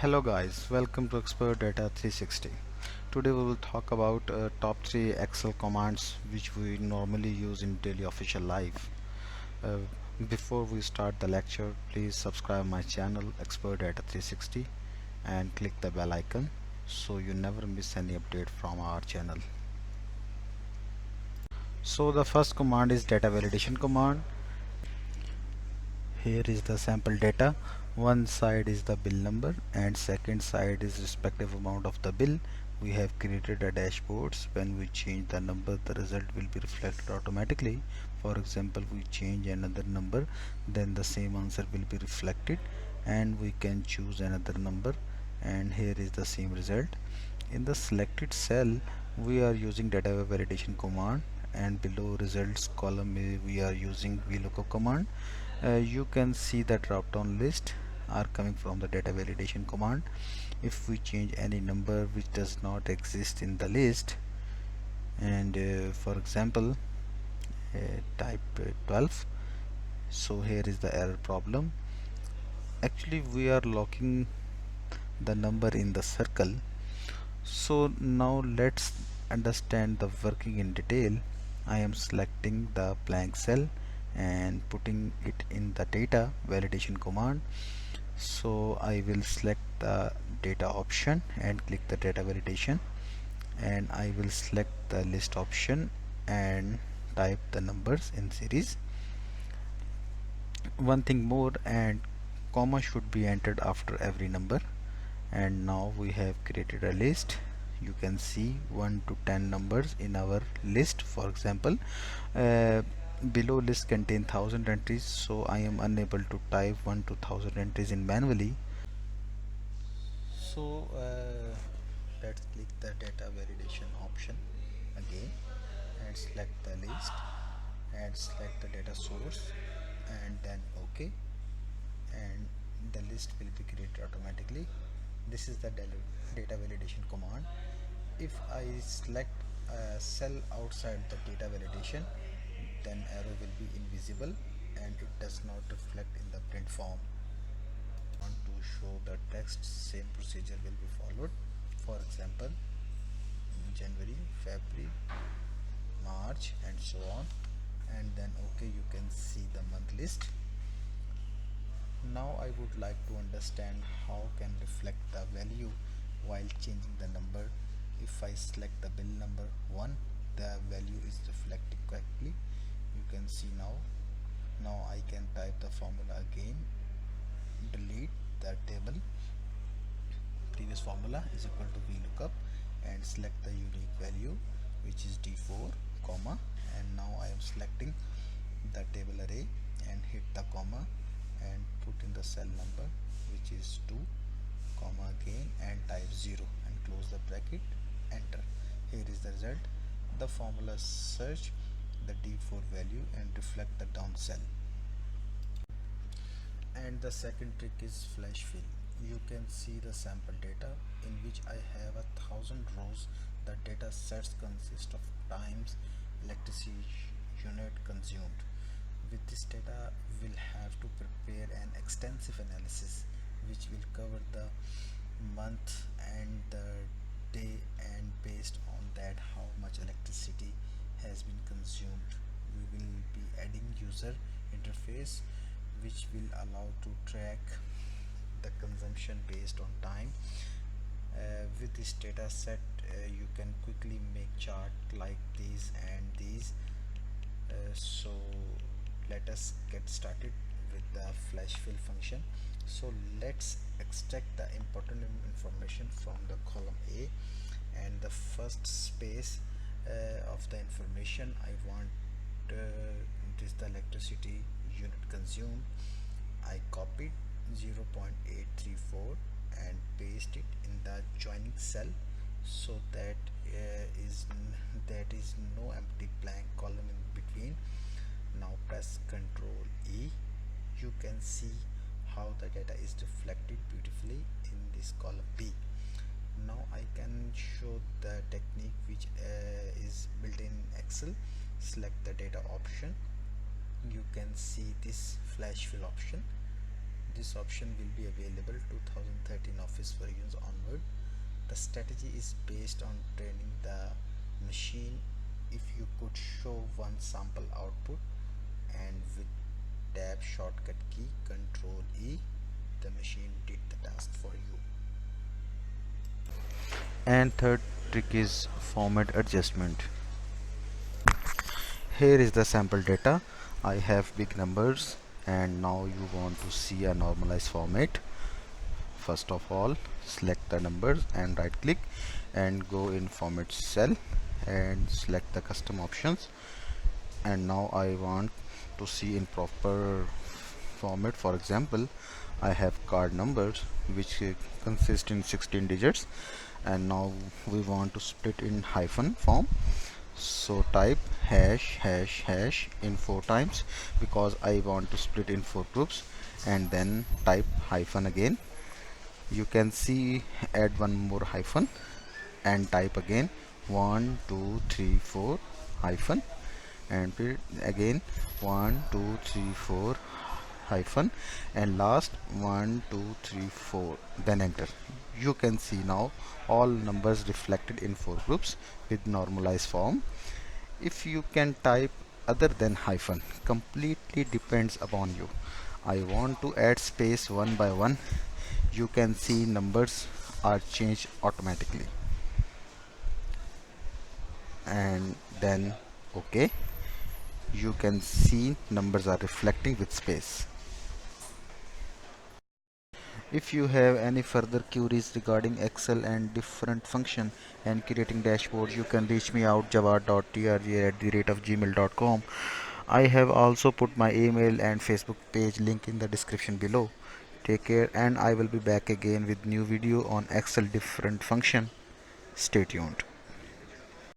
Hello guys, welcome to Expert Data 360. Today we will talk about top 3 Excel commands which we normally use in daily official life. Uh, Before we start the lecture, please subscribe my channel Expert Data 360 and click the bell icon so you never miss any update from our channel. So the first command is data validation command. Here is the sample data. One side is the bill number and second side is respective amount of the bill. We have created a dashboards. When we change the number, the result will be reflected automatically. For example, we change another number, then the same answer will be reflected, and we can choose another number, and here is the same result. In the selected cell, we are using data validation command, and below results column we are using VLOOKUP command. You can see the drop down list are coming from the data validation command. If we change any number which does not exist in the list, and for example type 12, so here is the error problem. Actually we are locking the number in the circle. So now let's understand the working in detail. I am selecting the blank cell and putting it in the data validation command. So I will select the data option and click the data validation, and I will select the list option and type the numbers in series. One thing more, and comma should be entered after every number. And now we have created a list. You can see 1 to 10 numbers in our list. For example, uh, below list contain 1000 entries, so I am unable to type 1 to 1000 entries in manually. So let's click the data validation option again and select the list and select the data source and then OK, and the list will be created automatically. This is the data validation command. If I select a cell outside the data validation, then arrow will be invisible and it does not reflect in the print form. Want to show the text, same procedure will be followed. For example, January, February, March and so on, and then OK, you can see the month list. Now I would like to understand how can reflect the value while changing the number. If I select the bill number 1, the value is reflected correctly. You can see now. Now I can type the formula again, delete the table, previous formula is equal to VLOOKUP, and select the unique value which is D4, comma, and now I am selecting the table array and hit the comma and put in the cell number which is 2, comma again, and type 0 and close the bracket, enter. Here is the result. The formula search the D4 value and reflect the down cell. And the second trick is flash fill. You can see the sample data in which I have 1000 rows. The data sets consist of times, electricity unit consumed. With this data, we'll have to prepare an extensive analysis which will cover the month and the day, and based on that how much electricity has been consumed. We will be adding user interface which will allow to track the consumption based on time. With this data set, you can quickly make chart like these and these. So let us get started with the flash fill function. So let's extract the important information from the column A, and the first space of the information I want it is the electricity unit consumed. I copied 0.834 and paste it in the joining cell, so that is no empty blank column in between. Now press Ctrl E. You can see how the data is reflected beautifully in this column B. Now I can show the technique which is built in Excel. Select the data option. You can see this flash fill option. This option will be available 2013 Office versions onward. The strategy is based on training the machine. If you could show one sample output and with tab shortcut key Control E, the machine did the task for you. And third trick is format adjustment. Here is the sample data. I have big numbers and now you want to see a normalized format. First of all, select the numbers and right click and go in format cell and select the custom options. And now I want to see in proper format. For example, I have card numbers which consist in 16 digits, and now we want to split in hyphen form. So type hash hash hash in 4 times because I want to split in 4 groups, and then type hyphen again. You can see, add one more hyphen and type again 1 2 3 4 hyphen, and again 1 2 3 4 hyphen, and last 1 2 3 4, then enter. You can see now all numbers reflected in 4 groups with normalized form. If you can type other than hyphen, completely depends upon you. I want to add space one by one. You can see numbers are changed automatically, and then OK. You can see numbers are reflecting with space. If you have any further queries regarding Excel and different function and creating dashboards, you can reach me out jawad.trg@gmail.com. I have also put my email and Facebook page link in the description below. Take care, and I will be back again with new video on Excel different function. Stay tuned.